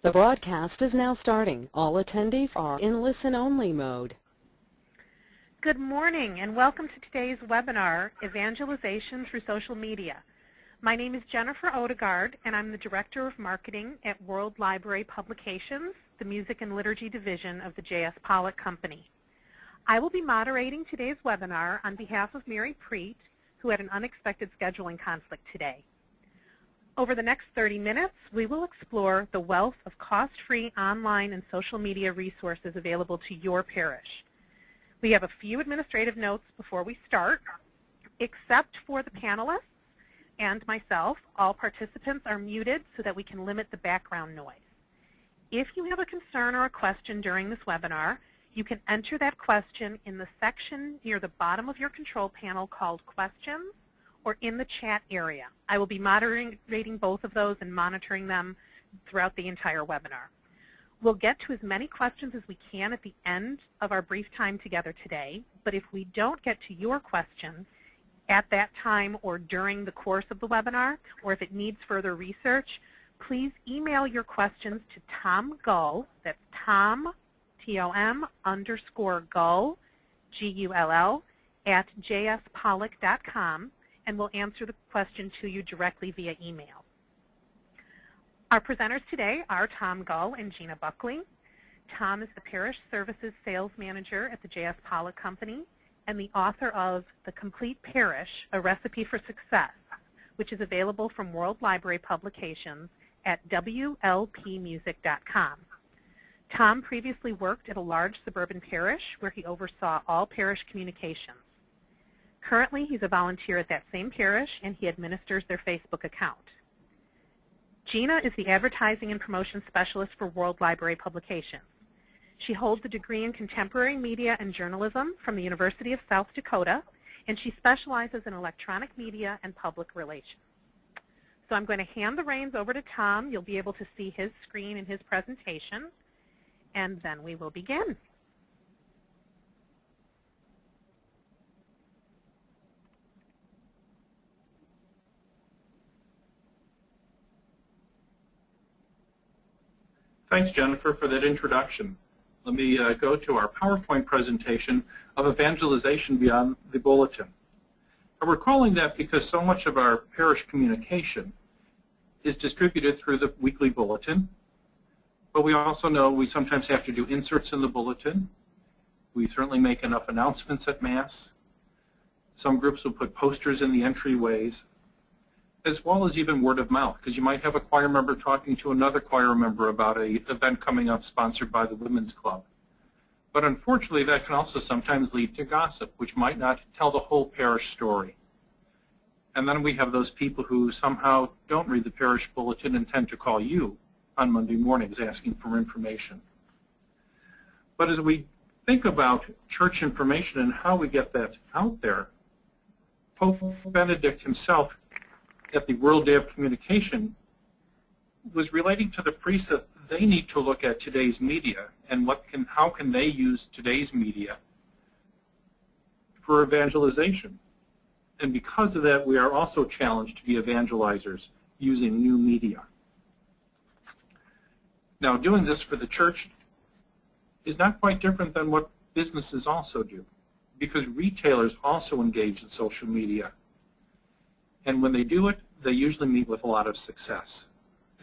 The broadcast is now starting. All attendees are in listen-only mode. Good morning and welcome to today's webinar, Evangelization Through Social Media. My name is Jennifer Odegaard and I'm the Director of Marketing at World Library Publications, the Music and Liturgy Division of the J.S. Pollock Company. I will be moderating today's webinar on behalf of Mary Preet, who had an unexpected scheduling conflict today. Over the next 30 minutes, we will explore the wealth of cost-free online and social media resources available to your parish. We have a few administrative notes before we start. Except for the panelists and myself, all participants are muted so that we can limit the background noise. If you have a concern or a question during this webinar, you can enter that question in the section near the bottom of your control panel called Questions, or in the chat area. I will be moderating both of those and monitoring them throughout the entire webinar. We'll get to as many questions as we can at the end of our brief time together today, but if we don't get to your question at that time or during the course of the webinar, or if it needs further research, please email your questions to Tom Gull, that's Tom, T-O-M, _Gull, G-U-L-L, at jspollock.com, and we'll answer the question to you directly via email. Our presenters today are Tom Gull and Gina Buckley. Tom is the Parish Services Sales Manager at the J.S. Pollock Company and the author of The Complete Parish, A Recipe for Success, which is available from World Library Publications at WLPmusic.com. Tom previously worked at a large suburban parish where he oversaw all parish communications. Currently, he's a volunteer at that same parish, and he administers their Facebook account. Gina is the Advertising and Promotion Specialist for World Library Publications. She holds a degree in Contemporary Media and Journalism from the University of South Dakota, and she specializes in electronic media and public relations. So I'm going to hand the reins over to Tom. You'll be able to see his screen and his presentation, and then we will begin. Thanks, Jennifer, for that introduction. Let me go to our PowerPoint presentation of Evangelization beyond the Bulletin. And we're calling that because so much of our parish communication is distributed through the weekly bulletin, but we also know we sometimes have to do inserts in the bulletin. We certainly make enough announcements at Mass. Some groups will put posters in the entryways, as well as even word of mouth, because you might have a choir member talking to another choir member about an event coming up sponsored by the Women's Club. But unfortunately, that can also sometimes lead to gossip, which might not tell the whole parish story. And then we have those people who somehow don't read the parish bulletin and tend to call you on Monday mornings asking for information. But as we think about church information and how we get that out there, Pope Benedict himself at the World Day of Communication was relating to the priests that they need to look at today's media and how can they use today's media for evangelization. And because of that, we are also challenged to be evangelizers using new media. Now, doing this for the church is not quite different than what businesses also do, because retailers also engage in social media. And when they do it, they usually meet with a lot of success.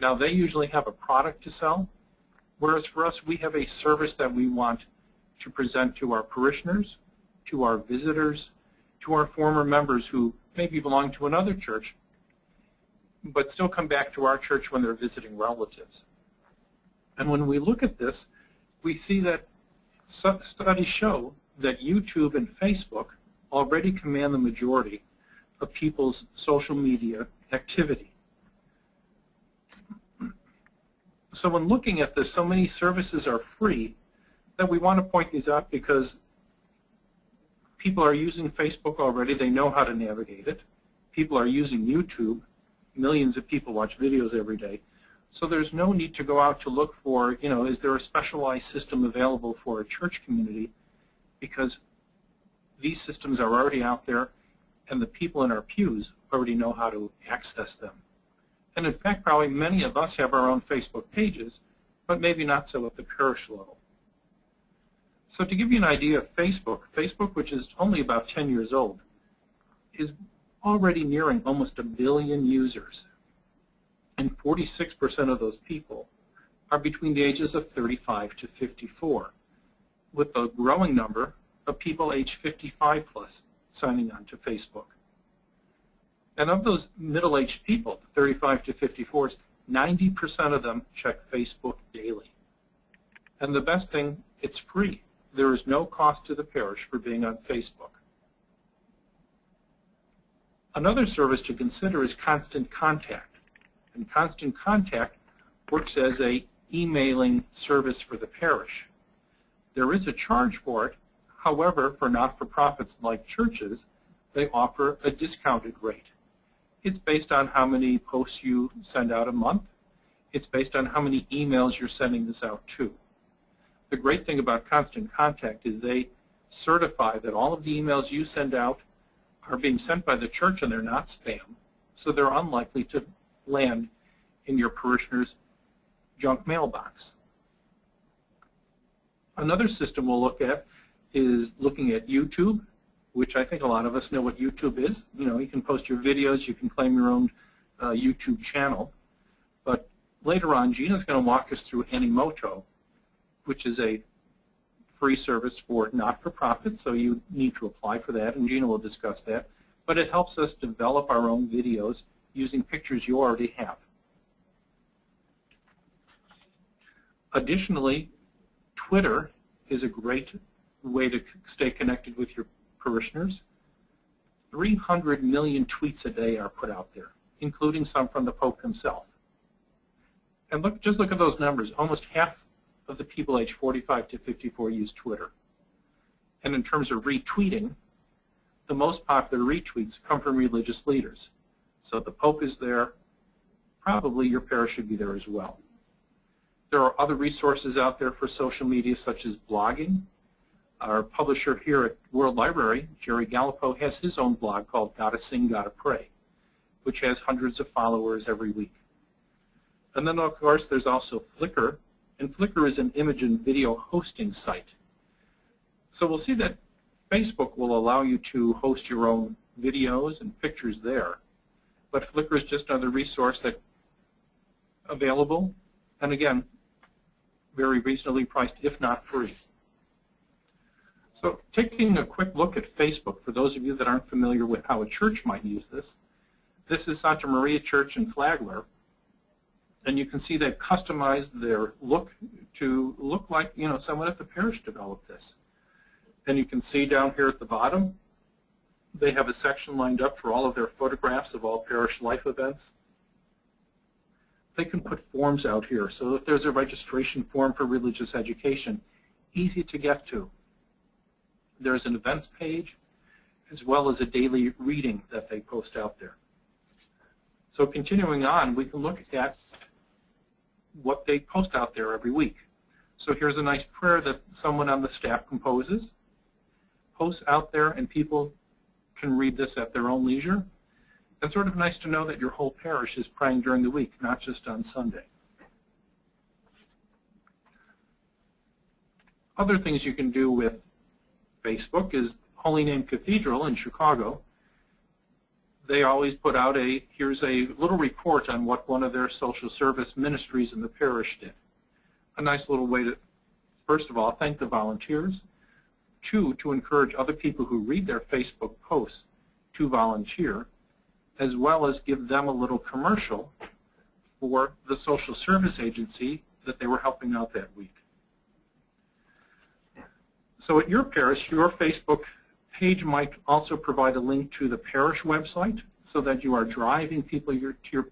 Now, they usually have a product to sell, whereas for us, we have a service that we want to present to our parishioners, to our visitors, to our former members who maybe belong to another church, but still come back to our church when they're visiting relatives. And when we look at this, we see that studies show that YouTube and Facebook already command the majority of people's social media activity. So when looking at this, so many services are free that we want to point these out because people are using Facebook already. They know how to navigate it. People are using YouTube. Millions of people watch videos every day. So there's no need to go out to look for, is there a specialized system available for a church community, because these systems are already out there and the people in our pews already know how to access them. And in fact, probably many of us have our own Facebook pages but maybe not so at the parish level. So to give you an idea of Facebook, which is only about 10 years old, is already nearing almost 1 billion users. And 46% of those people are between the ages of 35 to 54, with a growing number of people age 55 plus signing on to Facebook. And of those middle-aged people, 35 to 54s, 90% of them check Facebook daily. And the best thing, it's free. There is no cost to the parish for being on Facebook. Another service to consider is Constant Contact. And Constant Contact works as an emailing service for the parish. There is a charge for it. However, for not-for-profits like churches, they offer a discounted rate. It's based on how many posts you send out a month. It's based on how many emails you're sending this out to. The great thing about Constant Contact is they certify that all of the emails you send out are being sent by the church and they're not spam, so they're unlikely to land in your parishioner's junk mailbox. Another system we'll look at is looking at YouTube, which I think a lot of us know what YouTube is. You know, you can post your videos, you can claim your own YouTube channel. But later on, Gina's going to walk us through Animoto, which is a free service for not-for-profits, so you need to apply for that, and Gina will discuss that. But it helps us develop our own videos using pictures you already have. Additionally, Twitter is a great way to stay connected with your parishioners. 300 million tweets a day are put out there, including some from the Pope himself. And just look at those numbers. Almost half of the people aged 45 to 54 use Twitter. And in terms of retweeting, the most popular retweets come from religious leaders. So the Pope is there. Probably your parish should be there as well. There are other resources out there for social media, such as blogging. Our publisher here at World Library, Jerry Gallipo, has his own blog called Gotta Sing, Gotta Pray, which has hundreds of followers every week. And then, of course, there's also Flickr, and Flickr is an image and video hosting site. So we'll see that Facebook will allow you to host your own videos and pictures there, but Flickr is just another resource that's available, and again, very reasonably priced, if not free. So taking a quick look at Facebook, for those of you that aren't familiar with how a church might use this, this is Santa Maria Church in Flagler, and you can see they've customized their look to look like, you know, someone at the parish developed this. And you can see down here at the bottom, they have a section lined up for all of their photographs of all parish life events. They can put forms out here, so if there's a registration form for religious education, easy to get to. There's an events page, as well as a daily reading that they post out there. So continuing on, we can look at what they post out there every week. So here's a nice prayer that someone on the staff composes, posts out there, and people can read this at their own leisure. It's sort of nice to know that your whole parish is praying during the week, not just on Sunday. Other things you can do with Facebook is Holy Name Cathedral in Chicago. They always put out here's a little report on what one of their social service ministries in the parish did. A nice little way to, first of all, thank the volunteers. 2, to encourage other people who read their Facebook posts to volunteer, as well as give them a little commercial for the social service agency that they were helping out that week. So at your parish, your Facebook page might also provide a link to the parish website so that you are driving people to your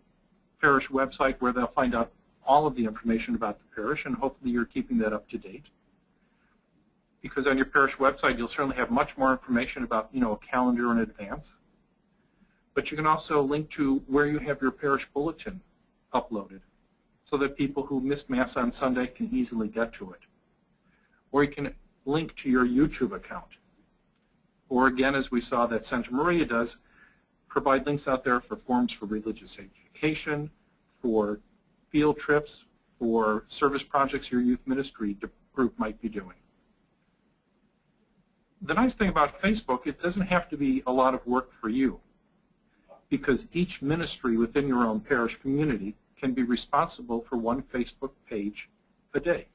parish website where they'll find out all of the information about the parish, and hopefully you're keeping that up to date. Because on your parish website, you'll certainly have much more information about, you know, a calendar in advance. But you can also link to where you have your parish bulletin uploaded so that people who missed Mass on Sunday can easily get to it. Or you can link to your YouTube account. Or again, as we saw that Santa Maria does, provide links out there for forms for religious education, for field trips, or service projects your youth ministry group might be doing. The nice thing about Facebook, it doesn't have to be a lot of work for you, because each ministry within your own parish community can be responsible for one Facebook page a day.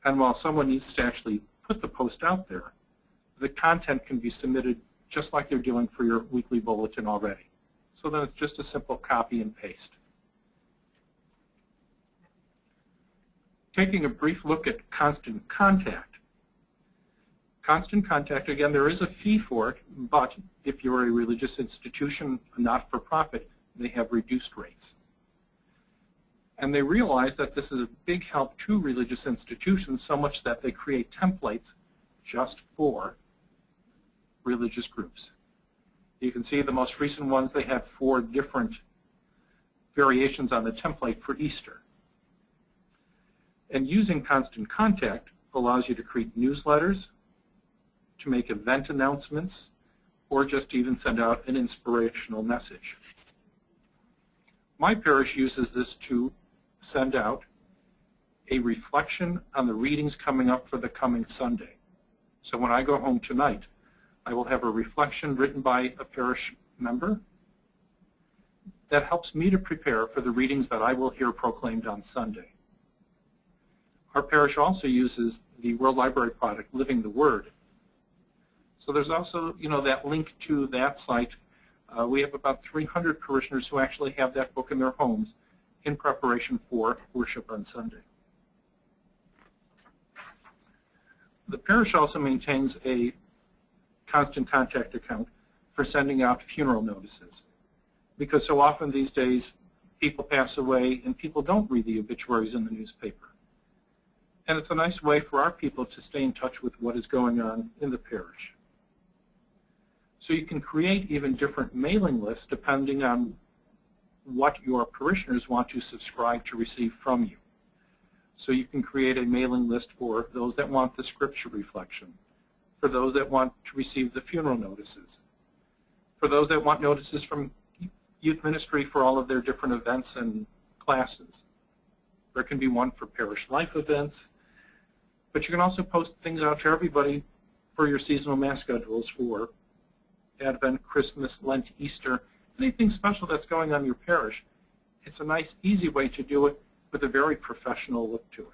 And while someone needs to actually put the post out there, the content can be submitted just like they're doing for your weekly bulletin already. So then it's just a simple copy and paste. Taking a brief look at Constant Contact. Constant Contact, again, there is a fee for it, but if you're a religious institution, a not-for-profit, they have reduced rates. And they realize that this is a big help to religious institutions, so much that they create templates just for religious groups. You can see the most recent ones, they have 4 different variations on the template for Easter. And using Constant Contact allows you to create newsletters, to make event announcements, or just even send out an inspirational message. My parish uses this to send out a reflection on the readings coming up for the coming Sunday. So when I go home tonight, I will have a reflection written by a parish member that helps me to prepare for the readings that I will hear proclaimed on Sunday. Our parish also uses the World Library product, Living the Word. So there's also, that link to that site. We have about 300 parishioners who actually have that book in their homes in preparation for worship on Sunday. The parish also maintains a Constant Contact account for sending out funeral notices, because so often these days people pass away and people don't read the obituaries in the newspaper. And it's a nice way for our people to stay in touch with what is going on in the parish. So you can create even different mailing lists depending on what your parishioners want to subscribe to receive from you. So you can create a mailing list for those that want the scripture reflection, for those that want to receive the funeral notices, for those that want notices from youth ministry for all of their different events and classes. There can be one for parish life events, but you can also post things out to everybody for your seasonal mass schedules for Advent, Christmas, Lent, Easter, anything special that's going on in your parish. It's a nice, easy way to do it with a very professional look to it.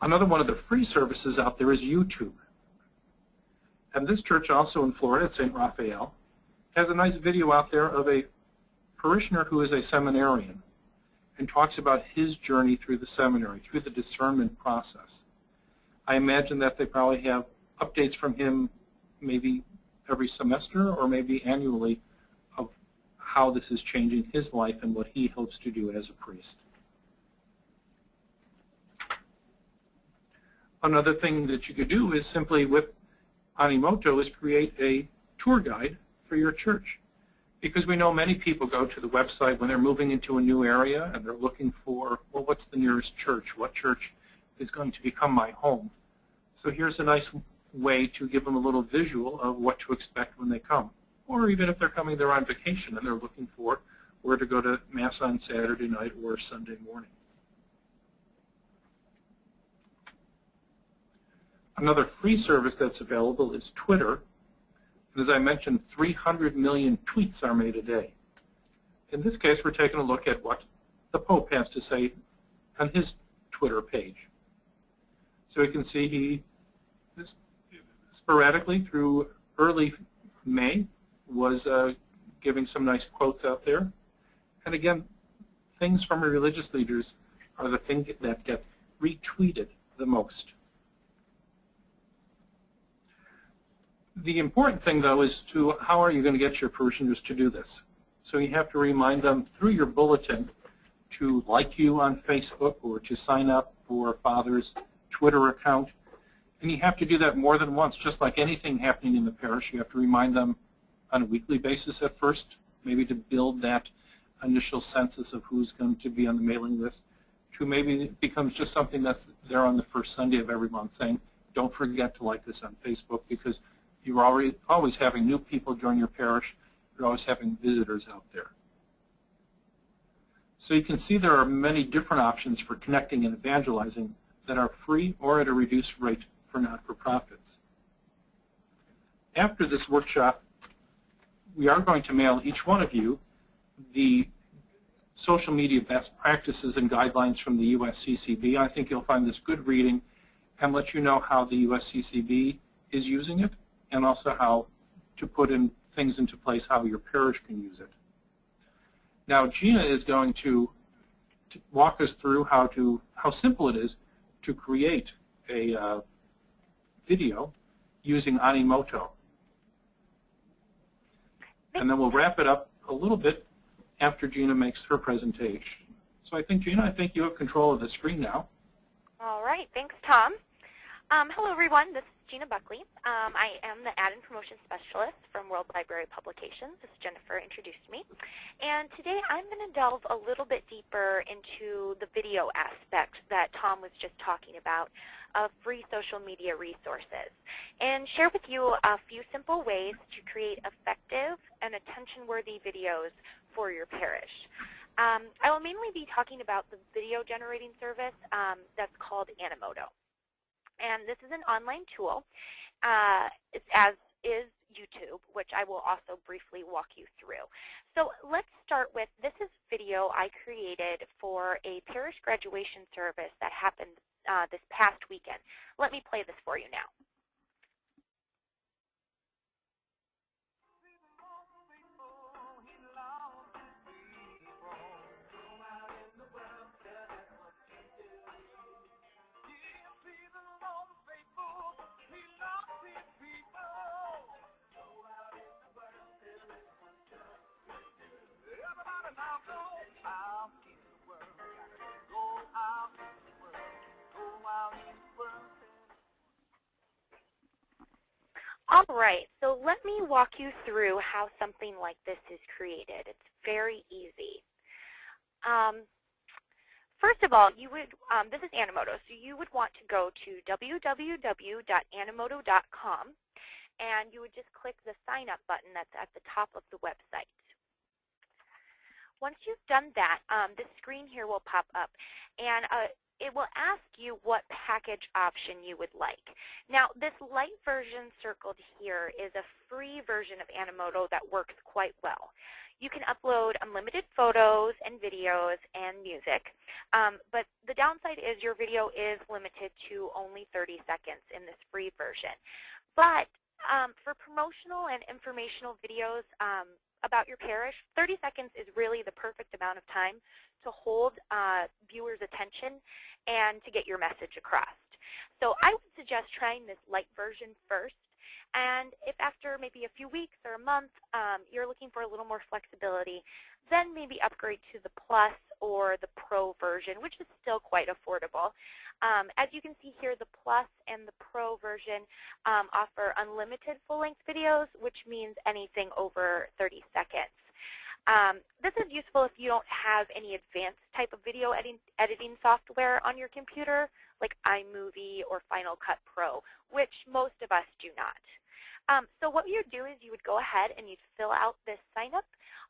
Another one of the free services out there is YouTube. And this church also in Florida, at St. Raphael, has a nice video out there of a parishioner who is a seminarian and talks about his journey through the seminary, through the discernment process. I imagine that they probably have updates from him maybe every semester or maybe annually of how this is changing his life and what he hopes to do as a priest. Another thing that you could do is simply with Animoto is create a tour guide for your church. Because we know many people go to the website when they're moving into a new area and they're looking for, well, what's the nearest church? What church is going to become my home? So here's a nice way to give them a little visual of what to expect when they come. Or even if they're coming there on vacation and they're looking for where to go to Mass on Saturday night or Sunday morning. Another free service that's available is Twitter. And as I mentioned, 300 million tweets are made a day. In this case, we're taking a look at what the Pope has to say on his Twitter page. So you can see he sporadically through early May was giving some nice quotes out there. And again, things from religious leaders are the things that get retweeted the most. The important thing, though, is to how are you going to get your parishioners to do this? So you have to remind them through your bulletin to like you on Facebook or to sign up for Father's Twitter account. And you have to do that more than once, just like anything happening in the parish. You have to remind them on a weekly basis at first, maybe to build that initial census of who's going to be on the mailing list, to maybe it becomes just something that's there on the first Sunday of every month saying, don't forget to like us on Facebook, because you're always having new people join your parish. You're always having visitors out there. So you can see there are many different options for connecting and evangelizing that are free or at a reduced rate for not-for-profits. After this workshop, we are going to mail each one of you the social media best practices and guidelines from the USCCB. I think you'll find this good reading and let you know how the USCCB is using it and also how to put in things into place how your parish can use it. Now Gina is going to walk us through how simple it is to create a video using Animoto. And then we'll wrap it up a little bit after Gina makes her presentation. So I think, Gina, you have control of the screen now. All right. Thanks, Tom. Hello, everyone. This is Gina Buckley. I am the Ad and Promotion Specialist from World Library Publications, as Jennifer introduced me. And today I'm going to delve a little bit deeper into the video aspect that Tom was just talking about of free social media resources and share with you a few simple ways to create effective and attention-worthy videos for your parish. I will mainly be talking about the video generating service that's called Animoto. And this is an online tool, as is YouTube, which I will also briefly walk you through. So let's start with, this is video I created for a parish graduation service that happened this past weekend. Let me play this for you now. All right, so let me walk you through how something like this is created. It's very easy. First of all, you would, this is Animoto, so you would want to go to www.animoto.com, and you would just click the sign up button that's at the top of the website. Once you've done that, this screen here will pop up, and it will ask you what package option you would like. Now, this light version circled here is a free version of Animoto that works quite well. You can upload unlimited photos and videos and music, but the downside is your video is limited to only 30 seconds in this free version. But for promotional and informational videos about your parish, 30 seconds is really the perfect amount of time to hold viewers' attention and to get your message across. So I would suggest trying this light version first, and if after maybe a few weeks or a month you're looking for a little more flexibility, then maybe upgrade to the Plus or the Pro version, which is still quite affordable. As you can see here, the Plus and the Pro version offer unlimited full-length videos, which means anything over 30 seconds. This is useful if you don't have any advanced type of video editing software on your computer, like iMovie or Final Cut Pro, which most of us do not. So what you would do is you would go ahead and you'd fill out this sign up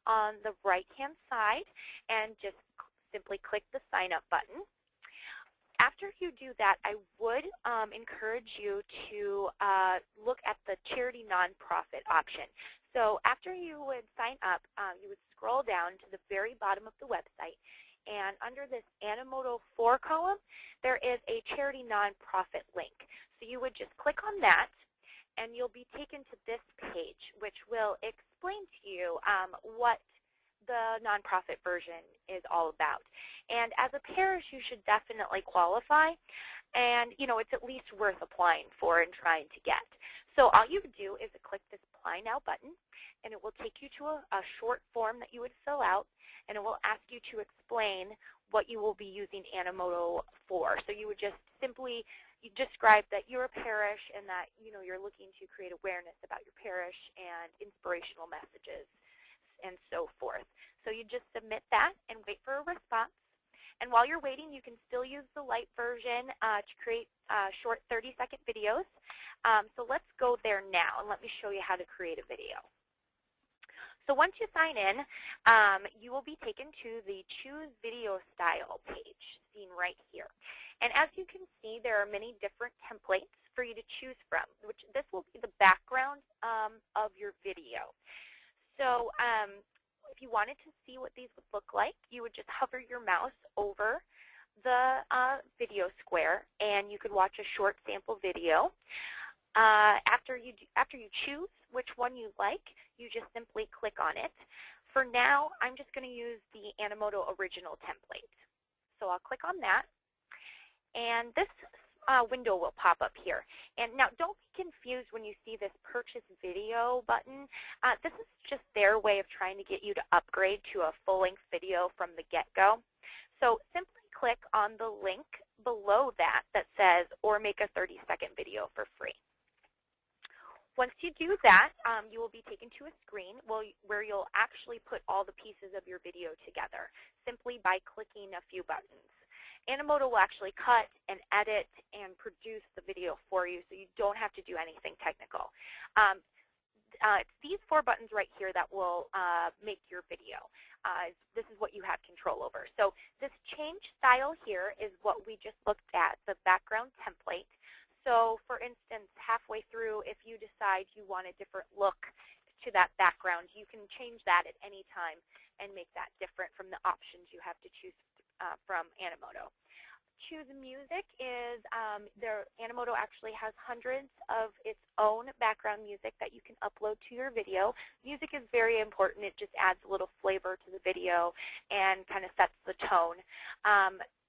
on the right-hand side and just simply click the sign up button. After you do that, I would encourage you to look at the charity nonprofit option. So after you would sign up, you would scroll down to the very bottom of the website, and under this Animoto For column, there is a charity nonprofit link. So you would just click on that, and you'll be taken to this page, which will explain to you what the nonprofit version is all about. And as a parish, you should definitely qualify, and it's at least worth applying for and trying to get. So all you would do is click this Apply Now button, and it will take you to a short form that you would fill out, and it will ask you to explain what you will be using Animoto for. So you would just simply describe that you're a parish and that you're looking to create awareness about your parish and inspirational messages and so forth. So you just submit that and wait for a response. And while you're waiting, you can still use the light version to create short 30-second videos. So let's go there now, and let me show you how to create a video. So once you sign in, you will be taken to the Choose Video Style page, seen right here. And as you can see, there are many different templates for you to choose from, which this will be the background of your video. So if you wanted to see what these would look like, you would just hover your mouse over the video square, and you could watch a short sample video. After you choose which one you like, you just simply click on it. For now, I'm just going to use the Animoto original template. So I'll click on that, and this window will pop up here. And now don't be confused when you see this Purchase Video button. This is just their way of trying to get you to upgrade to a full-length video from the get-go. So simply click on the link below that says, or make a 30-second video for free. Once you do that, you will be taken to a screen where you'll actually put all the pieces of your video together simply by clicking a few buttons. Animoto will actually cut and edit and produce the video for you, so you don't have to do anything technical. It's these 4 buttons right here that will make your video. This is what you have control over. So this change style here is what we just looked at, the background template. So for instance, halfway through, if you decide you want a different look to that background, you can change that at any time and make that different from the options you have to choose from Animoto. Choose Music is, Animoto actually has hundreds of its own background music that you can upload to your video. Music is very important. It just adds a little flavor to the video and kind of sets the tone.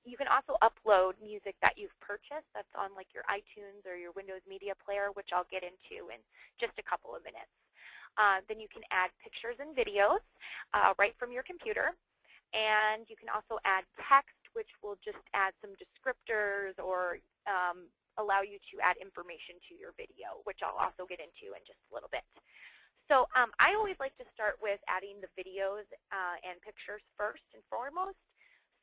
You can also upload music that you've purchased that's on like your iTunes or your Windows Media Player, which I'll get into in just a couple of minutes. Then you can add pictures and videos right from your computer. And you can also add text, which will just add some descriptors or allow you to add information to your video, which I'll also get into in just a little bit. So I always like to start with adding the videos and pictures first and foremost.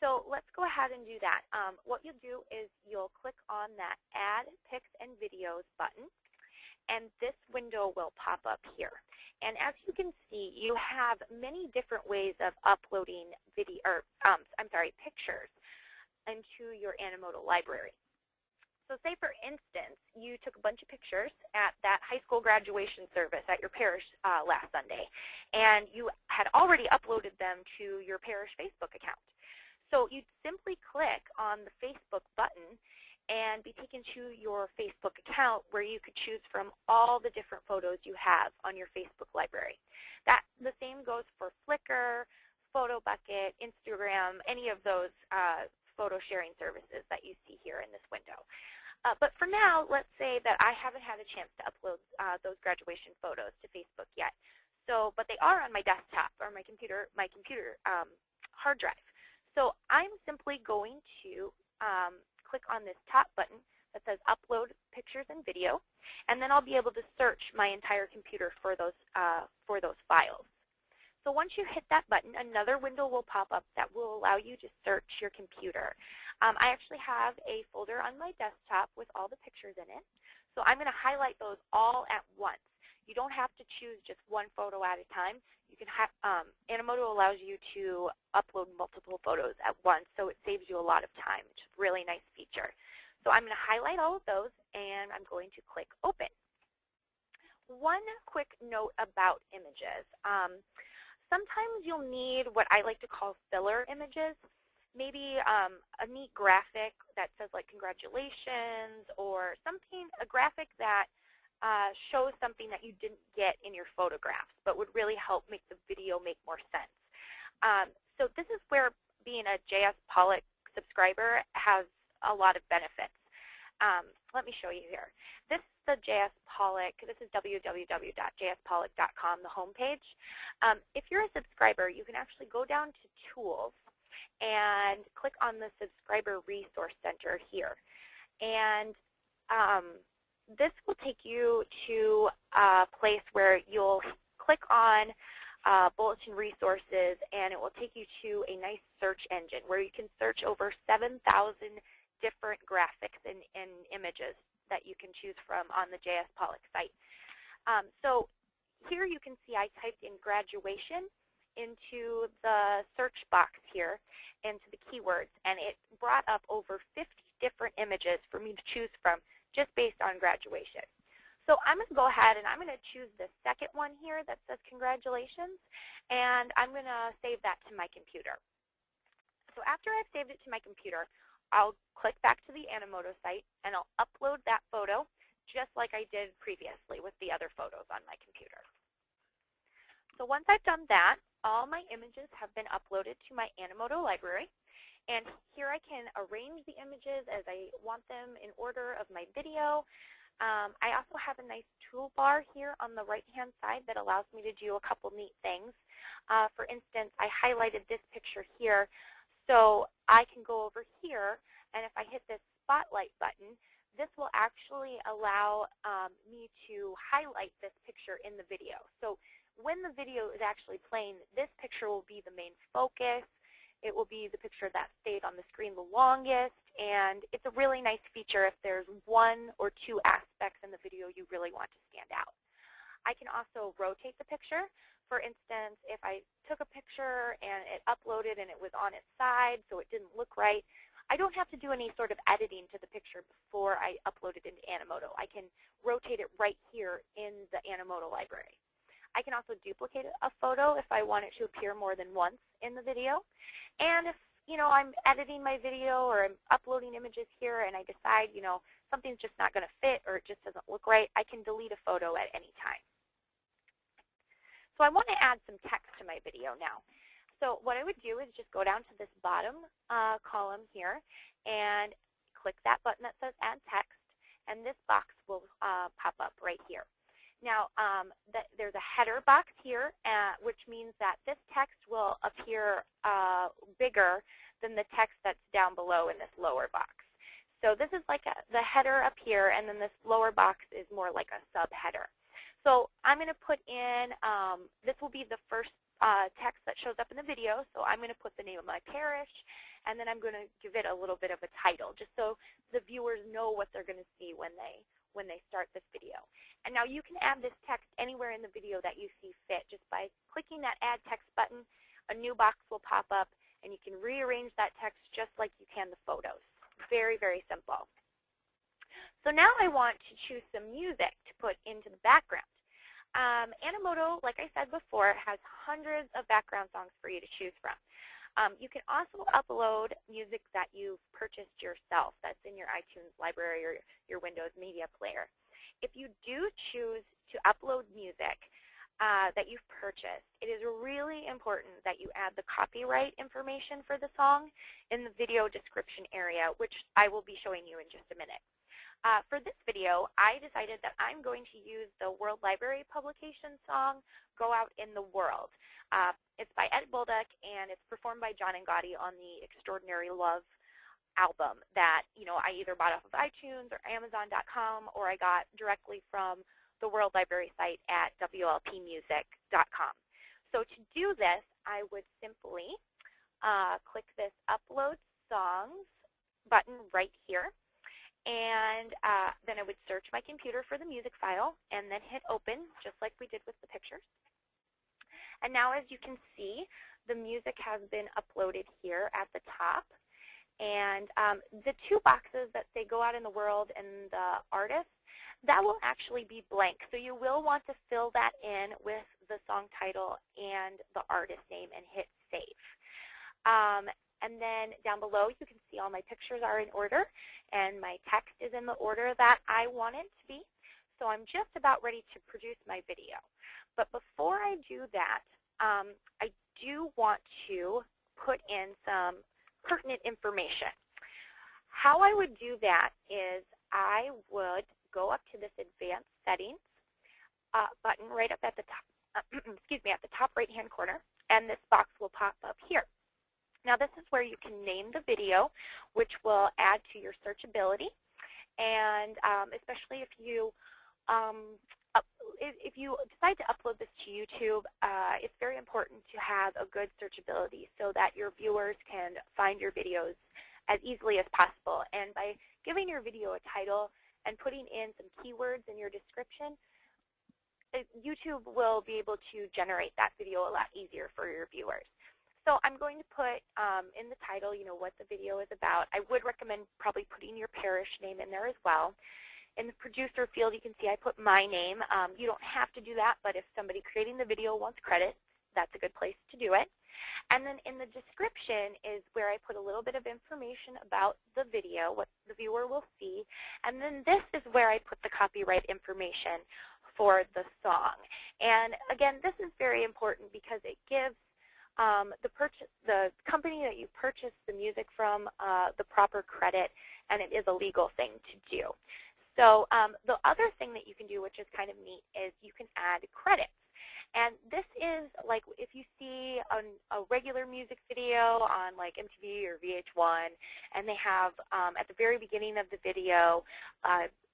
So let's go ahead and do that. What you'll do is you'll click on that Add Pics and Videos button, and this window will pop up here. And as you can see, you have many different ways of uploading pictures into your Animoto library. So say, for instance, you took a bunch of pictures at that high school graduation service at your parish last Sunday, and you had already uploaded them to your parish Facebook account. So you'd simply click on the Facebook button and be taken to your Facebook account where you could choose from all the different photos you have on your Facebook library. The same goes for Flickr, PhotoBucket, Instagram, any of those photo sharing services that you see here in this window. But for now, let's say that I haven't had a chance to upload those graduation photos to Facebook yet. But they are on my desktop or my computer hard drive. So I'm simply going to click on this top button that says Upload Pictures and Video, and then I'll be able to search my entire computer for those files. So once you hit that button, another window will pop up that will allow you to search your computer. I actually have a folder on my desktop with all the pictures in it, so I'm going to highlight those all at once. You don't have to choose just one photo at a time. You can have, Animoto allows you to upload multiple photos at once, so it saves you a lot of time, which is a really nice feature. So I'm going to highlight all of those, and I'm going to click Open. One quick note about images. Sometimes you'll need what I like to call filler images, maybe a neat graphic that says like congratulations, or a graphic that shows something that you didn't get in your photographs but would really help make the video make more sense. So this is where being a JS Pollock subscriber has a lot of benefits. Let me show you here. This is the JS Pollock. This is www.jspollock.com, the homepage. If you're a subscriber, you can actually go down to Tools and click on the Subscriber Resource Center here. And this will take you to a place where you'll click on Bulletin Resources, and it will take you to a nice search engine where you can search over 7,000 different graphics and images that you can choose from on the JS Pollock site. So here you can see I typed in graduation into the search box here, into the keywords, and it brought up over 50 different images for me to choose from just based on graduation. So I'm going to go ahead and I'm going to choose the second one here that says congratulations, and I'm going to save that to my computer. So after I've saved it to my computer, I'll click back to the Animoto site and I'll upload that photo just like I did previously with the other photos on my computer. So once I've done that, all my images have been uploaded to my Animoto library. And here I can arrange the images as I want them in order of my video. I also have a nice toolbar here on the right-hand side that allows me to do a couple neat things. For instance, I highlighted this picture here, so I can go over here, and if I hit this spotlight button, this will actually allow me to highlight this picture in the video. So when the video is actually playing, this picture will be the main focus. It will be the picture that stayed on the screen the longest, and it's a really nice feature if there's one or two aspects in the video you really want to stand out. I can also rotate the picture. For instance, if I took a picture and it uploaded and it was on its side so it didn't look right, I don't have to do any sort of editing to the picture before I upload it into Animoto. I can rotate it right here in the Animoto library. I can also duplicate a photo if I want it to appear more than once in the video. And if I'm editing my video or I'm uploading images here and I decide something's just not going to fit or it just doesn't look right, I can delete a photo at any time. So I want to add some text to my video now. So what I would do is just go down to this bottom column here and click that button that says Add Text, and this box will pop up right here. Now, there's a header box here, which means that this text will appear bigger than the text that's down below in this lower box. So this is like the header up here, and then this lower box is more like a subheader. So I'm going to put in, this will be the first text that shows up in the video, so I'm going to put the name of my parish, and then I'm going to give it a little bit of a title, just so the viewers know what they're going to see when they start this video. And now you can add this text anywhere in the video that you see fit. Just by clicking that Add Text button, a new box will pop up, and you can rearrange that text just like you can the photos. Very, very simple. So now I want to choose some music to put into the background. Animoto, like I said before, has hundreds of background songs for you to choose from. You can also upload music that you've purchased yourself that's in your iTunes library or your Windows Media Player. If you do choose to upload music that you've purchased, it is really important that you add the copyright information for the song in the video description area, which I will be showing you in just a minute. For this video, I decided that I'm going to use the World Library Publication song, Go Out in the World. It's by Ed Bolduc, and it's performed by John and Gotti on the Extraordinary Love album that I either bought off of iTunes or Amazon.com, or I got directly from the World Library site at WLPmusic.com. So to do this, I would simply click this Upload Songs button right here. And then I would search my computer for the music file and then hit Open, just like we did with the pictures. And now, as you can see, the music has been uploaded here at the top. And the two boxes that say Go Out in the World and the artist, that will actually be blank. So you will want to fill that in with the song title and the artist name and hit Save. And then down below, you can see all my pictures are in order, and my text is in the order that I want it to be. So I'm just about ready to produce my video. But before I do that, I do want to put in some pertinent information. How I would do that is I would go up to this Advanced Settings button right up at the top, excuse me, at the top right-hand corner, and this box will pop up here. Now this is where you can name the video, which will add to your searchability, and especially if you decide to upload this to YouTube, it's very important to have a good searchability so that your viewers can find your videos as easily as possible. And by giving your video a title and putting in some keywords in your description, YouTube will be able to generate that video a lot easier for your viewers. So I'm going to put in the title, what the video is about. I would recommend probably putting your parish name in there as well. In the producer field, you can see I put my name. You don't have to do that, but if somebody creating the video wants credit, that's a good place to do it. And then in the description is where I put a little bit of information about the video, what the viewer will see. And then this is where I put the copyright information for the song. And again, this is very important because it gives the company that you purchased the music from the proper credit, and it is a legal thing to do. So the other thing that you can do, which is kind of neat, is you can add credits. And this is like if you see a regular music video on like MTV or VH1, and they have at the very beginning of the video,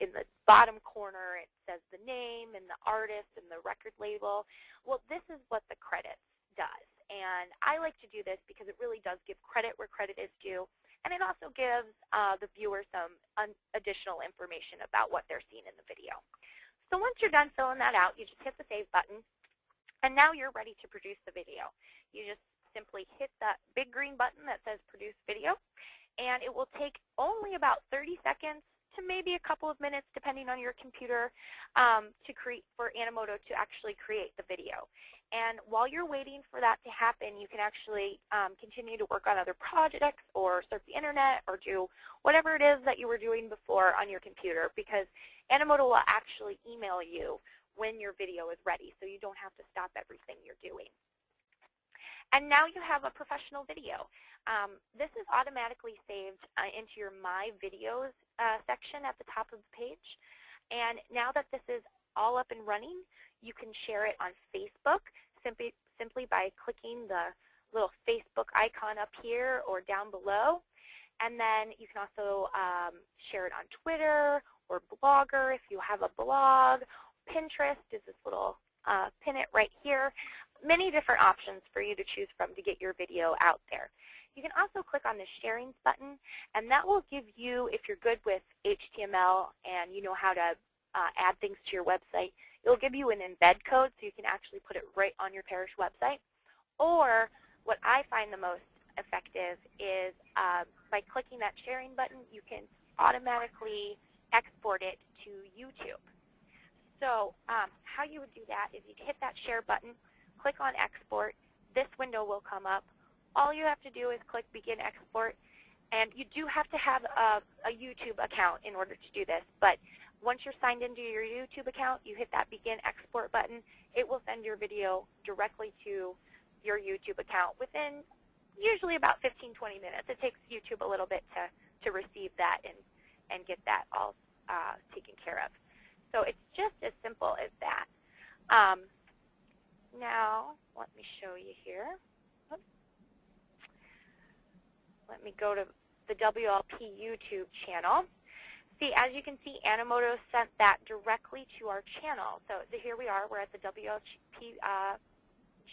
in the bottom corner, it says the name and the artist and the record label. Well, this is what the credits does. And I like to do this because it really does give credit where credit is due. And it also gives the viewer some additional information about what they're seeing in the video. So once you're done filling that out, you just hit the Save button. And now you're ready to produce the video. You just simply hit that big green button that says Produce Video. And it will take only about 30 seconds to maybe a couple of minutes, depending on your computer, for Animoto to actually create the video. And while you're waiting for that to happen, you can actually continue to work on other projects or surf the internet or do whatever it is that you were doing before on your computer, because Animoto will actually email you when your video is ready, so you don't have to stop everything you're doing. And now you have a professional video. This is automatically saved into your My Videos section at the top of the page. And now that this is all up and running, you can share it on Facebook simply by clicking the little Facebook icon up here or down below. And then you can also share it on Twitter or Blogger if you have a blog. Pinterest is this little pin it right here. Many different options for you to choose from to get your video out there. You can also click on the Sharing button, and that will give you, if you're good with HTML and you know how to add things to your website, it'll give you an embed code so you can actually put it right on your parish website. Or what I find the most effective is by clicking that Sharing button, you can automatically export it to YouTube. So how you would do that is you'd hit that Share button, click on Export. This window will come up. All you have to do is click Begin Export. And you do have to have a YouTube account in order to do this. But once you're signed into your YouTube account, you hit that Begin Export button. It will send your video directly to your YouTube account within usually about 15-20 minutes. It takes YouTube a little bit to receive that and get that all taken care of. So it's just as simple as that. Now, let me show you here. Oops. Let me go to the WLP YouTube channel. See, as you can see, Animoto sent that directly to our channel. So here we are. We're at the WLP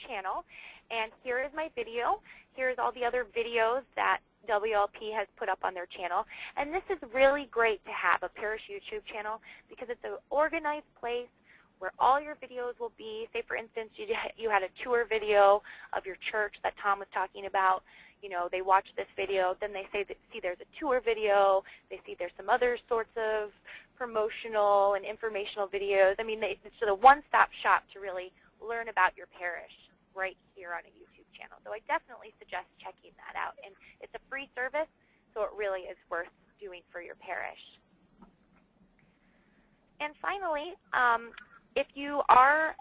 channel. And here is my video. Here's all the other videos that WLP has put up on their channel. And this is really great to have, a parish YouTube channel, because it's an organized place where all your videos will be. Say, for instance, you had a tour video of your church that Tom was talking about. You know, they watch this video, then they see there's a tour video, they see there's some other sorts of promotional and informational videos. I mean, it's sort of one-stop shop to really learn about your parish right here on a YouTube channel. So I definitely suggest checking that out. And it's a free service, so it really is worth doing for your parish. And finally, if you are,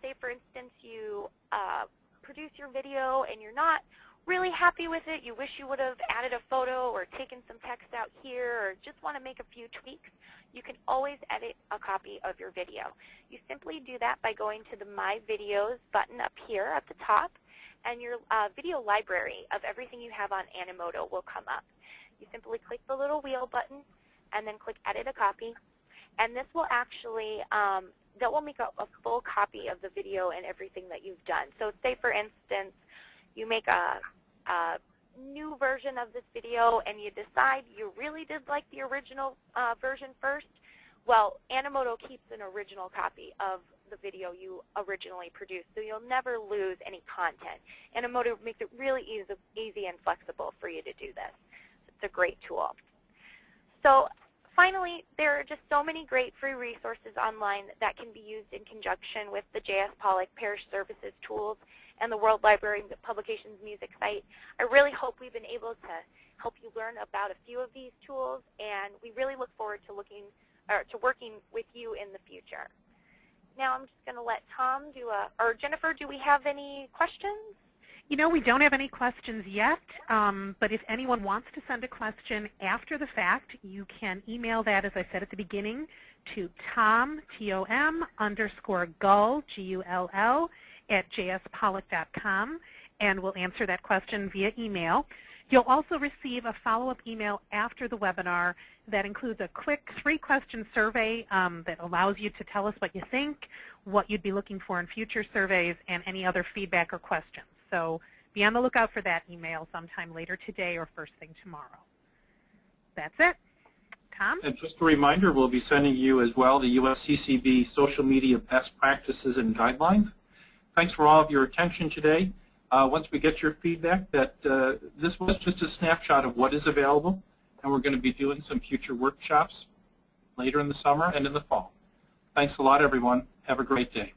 say for instance, you produce your video and you're not really happy with it, you wish you would have added a photo or taken some text out here, or just want to make a few tweaks, you can always edit a copy of your video. You simply do that by going to the My Videos button up here at the top, and your video library of everything you have on Animoto will come up. You simply click the little wheel button and then click Edit a Copy, and this will actually that will make a full copy of the video and everything that you've done. So say, for instance, you make a new version of this video and you decide you really did like the original version first. Well, Animoto keeps an original copy of the video you originally produced, so you'll never lose any content. And Emoto makes it really easy and flexible for you to do this. It's a great tool. So finally, there are just so many great free resources online that can be used in conjunction with the J.S. Pollock Parish Services tools and the World Library Publications music site. I really hope we've been able to help you learn about a few of these tools, and we really look forward to working with you in the future. Now I'm just going to let Tom or Jennifer, do we have any questions? You know, we don't have any questions yet, but if anyone wants to send a question after the fact, you can email that, as I said at the beginning, to Tom, Tom_Gull, Gull, at jspollock.com, and we'll answer that question via email. You'll also receive a follow-up email after the webinar that includes a quick 3-question survey that allows you to tell us what you think, what you'd be looking for in future surveys, and any other feedback or questions. So be on the lookout for that email sometime later today or first thing tomorrow. That's it. Tom? And just a reminder, we'll be sending you as well the USCCB social media best practices and guidelines. Thanks for all of your attention today. Once we get your feedback, that this was just a snapshot of what is available, and we're going to be doing some future workshops later in the summer and in the fall. Thanks a lot, everyone. Have a great day.